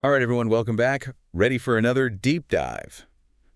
All right, everyone, welcome back. Ready for another deep dive.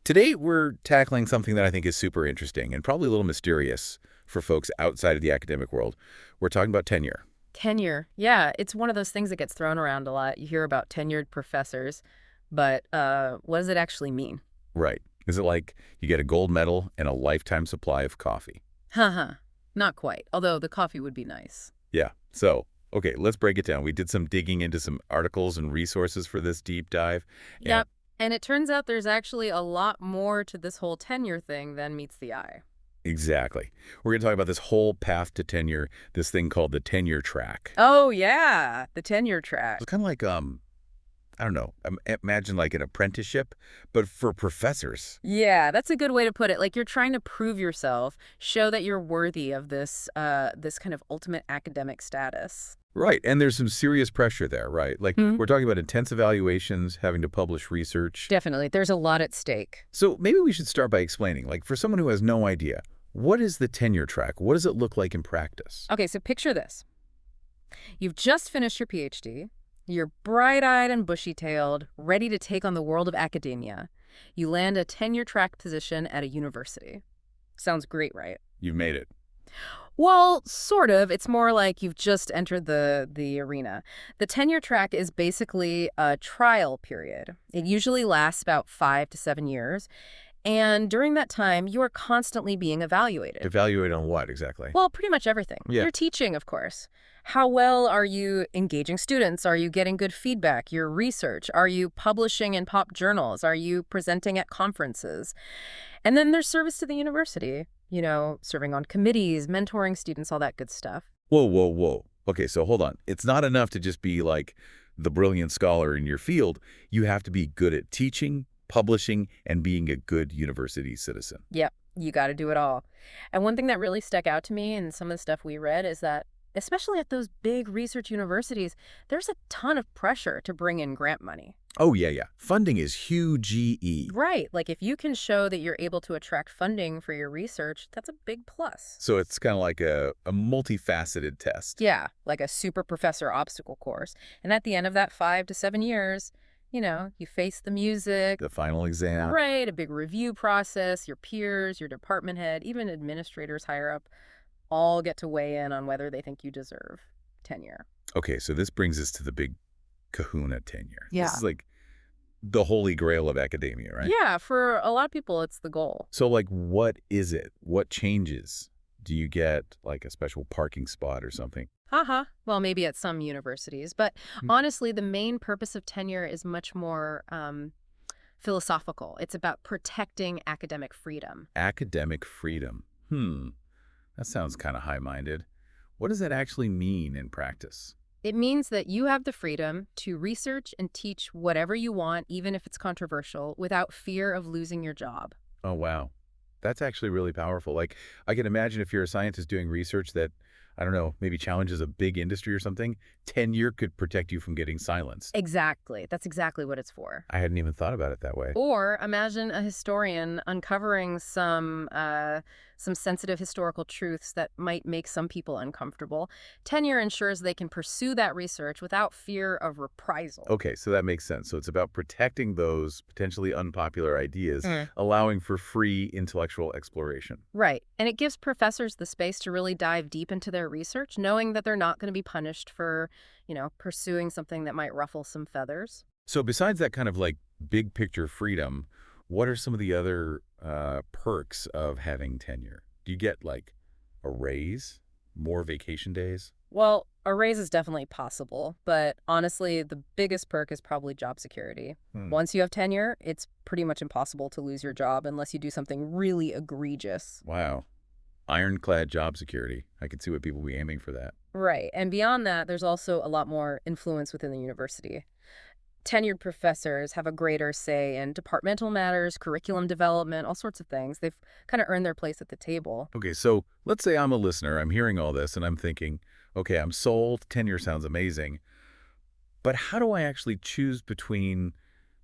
Today, we're tackling something that I think is super interesting and probably a little mysterious for folks outside of the academic world. We're talking about tenure. Tenure. Yeah, it's one of those things that gets thrown around a lot. You hear about tenured professors, but what does it actually mean? Right. Is it like you get a gold medal and a lifetime supply of coffee? Haha, not quite, although the coffee would be nice. Yeah. So, okay, let's break it down. We did some digging into some articles and resources for this deep dive. And Yep. And it turns out there's actually a lot more to this whole tenure thing than meets the eye. exactly. We're going to talk about this whole path to tenure, this thing called the tenure track. Oh, yeah, the tenure track. It's kind of like I don't know, imagine like an apprenticeship, but for professors. Yeah, that's a good way to put it. Like you're trying to prove yourself, show that you're worthy of this kind of ultimate academic status. Right, and there's some serious pressure there, right? Like, we're talking about intense evaluations, having to publish research. Definitely. There's a lot at stake. So maybe we should start by explaining, like, for someone who has no idea, what is the tenure track? What does it look like in practice? Okay, so picture this. You've just finished your PhD. You're bright-eyed and bushy-tailed, ready to take on the world of academia. You land a tenure track position at a university. Sounds great, right? You've made it. Well, sort of. It's more like you've just entered the arena. The tenure track is basically a trial period. It usually lasts about 5 to 7 years. And during that time, you are constantly being evaluated. Evaluate on what exactly? Well, pretty much everything. Yeah. You're teaching, of course. How well are you engaging students? Are you getting good feedback? Your research? Are you publishing in pop journals? Are you presenting at conferences? And then there's service to the university, serving on committees, mentoring students, all that good stuff. Whoa, whoa, whoa. Okay, so hold on. It's not enough to just be like the brilliant scholar in your field. You have to be good at teaching, publishing, and being a good university citizen. Yep, you got to do it all. And one thing that really stuck out to me in some of the stuff we read is that, especially at those big research universities, there's a ton of pressure to bring in grant money. Oh, yeah, yeah. Funding is huge. GE. Right. Like if you can show that you're able to attract funding for your research, that's a big plus. So it's kind of like a multifaceted test. Yeah, like a super professor obstacle course. And at the end of that 5 to 7 years, you face the music. The final exam. Right, a big review process, your peers, your department head, even administrators higher up, all get to weigh in on whether they think you deserve tenure. Okay, so this brings us to the big kahuna tenure. Yeah. This is like the holy grail of academia, right? Yeah, for a lot of people, it's the goal. So like, what is it? What changes? Do you get like a special parking spot or something? Haha. Well, maybe at some universities. But honestly, the main purpose of tenure is much more philosophical. It's about protecting academic freedom. Academic freedom. That sounds kind of high-minded. What does that actually mean in practice? It means that you have the freedom to research and teach whatever you want, even if it's controversial, without fear of losing your job. Oh, wow. That's actually really powerful. Like, I can imagine if you're a scientist doing research that, I don't know, maybe challenges a big industry or something, tenure could protect you from getting silenced. Exactly. That's exactly what it's for. I hadn't even thought about it that way. Or imagine a historian uncovering some sensitive historical truths that might make some people uncomfortable. Tenure ensures they can pursue that research without fear of reprisal. Okay, so that makes sense. So it's about protecting those potentially unpopular ideas, allowing for free intellectual exploration. Right. And it gives professors the space to really dive deep into their research, knowing that they're not going to be punished for, pursuing something that might ruffle some feathers. So besides that kind of like big picture freedom, what are some of the other perks of having tenure? Do you get like a raise, more vacation days? Well, a raise is definitely possible, but honestly, the biggest perk is probably job security. Once you have tenure, it's pretty much impossible to lose your job unless you do something really egregious. Wow. Ironclad job security. I could see what people would be aiming for that. Right. And beyond that, there's also a lot more influence within the university. Tenured professors have a greater say in departmental matters, curriculum development, all sorts of things. They've kind of earned their place at the table. Okay, so let's say I'm a listener. I'm hearing all this and I'm thinking, okay, I'm sold. Tenure sounds amazing. But how do I actually choose between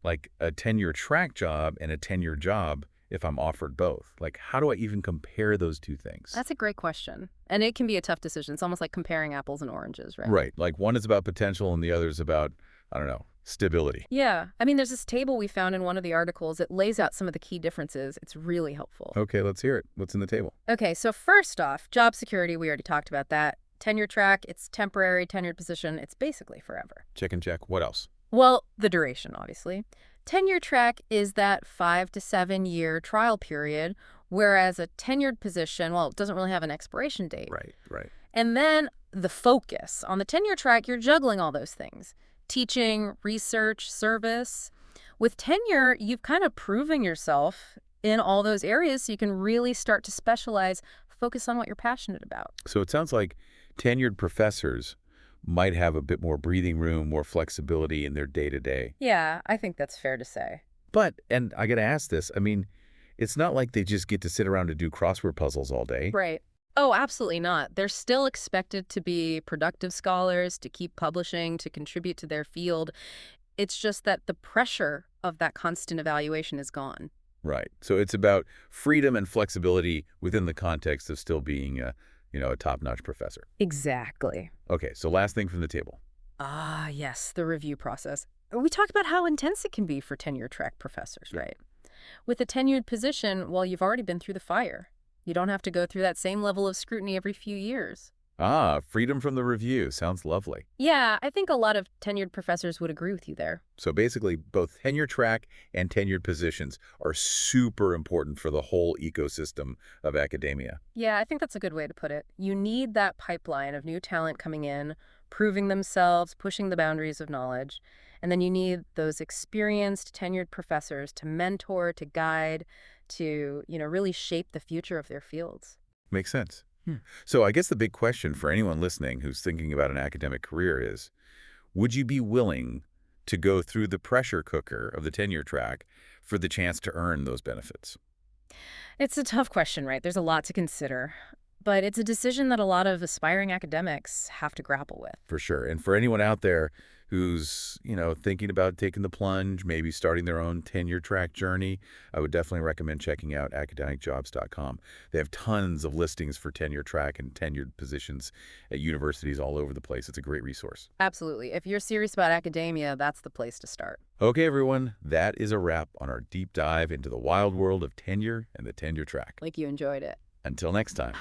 like a tenure track job and a tenure job if I'm offered both? Like, how do I even compare those two things? That's a great question. And it can be a tough decision. It's almost like comparing apples and oranges, right? Right. Like one is about potential and the other is about, I don't know, Stability. Yeah. I mean, there's this table we found in one of the articles. It lays out some of the key differences. It's really helpful. Okay, let's hear it. What's in the table? Okay, so first off, job security, we already talked about that. Tenure track, it's temporary, tenured position, it's basically forever. Check and check. What else? Well, the duration, obviously. Tenure track is that 5 to 7 year trial period, whereas a tenured position, well, it doesn't really have an expiration date. Right, right. And then the focus. On the tenure track, you're juggling all those things. Teaching, research, service. With tenure, you've kind of proven yourself in all those areas so you can really start to specialize, focus on what you're passionate about. So it sounds like tenured professors might have a bit more breathing room, more flexibility in their day-to-day. Yeah, I think that's fair to say. But, and I got to ask this, I mean, it's not like they just get to sit around and do crossword puzzles all day. Right. Oh, absolutely not. They're still expected to be productive scholars, to keep publishing, to contribute to their field. It's just that the pressure of that constant evaluation is gone. Right. So it's about freedom and flexibility within the context of still being a top-notch professor. Exactly. Okay, so last thing from the table. Ah, yes, the review process. We talked about how intense it can be for tenure-track professors, Yeah. right? With a tenured position, well, you've already been through the fire. You don't have to go through that same level of scrutiny every few years. Ah, freedom from the review. Sounds lovely. Yeah, I think a lot of tenured professors would agree with you there. So basically, both tenure track and tenured positions are super important for the whole ecosystem of academia. Yeah, I think that's a good way to put it. You need that pipeline of new talent coming in, proving themselves, pushing the boundaries of knowledge. And then you need those experienced, tenured professors to mentor, to guide, to, really shape the future of their fields. Makes sense. Hmm. So I guess the big question for anyone listening who's thinking about an academic career is, would you be willing to go through the pressure cooker of the tenure track for the chance to earn those benefits? It's a tough question, right? There's a lot to consider. But it's a decision that a lot of aspiring academics have to grapple with. For sure. And for anyone out there who's, thinking about taking the plunge, maybe starting their own tenure track journey, I would definitely recommend checking out academicjobs.com. They have tons of listings for tenure track and tenured positions at universities all over the place. It's a great resource. Absolutely. If you're serious about academia, that's the place to start. Okay, everyone, that is a wrap on our deep dive into the wild world of tenure and the tenure track. Like you enjoyed it. Until next time.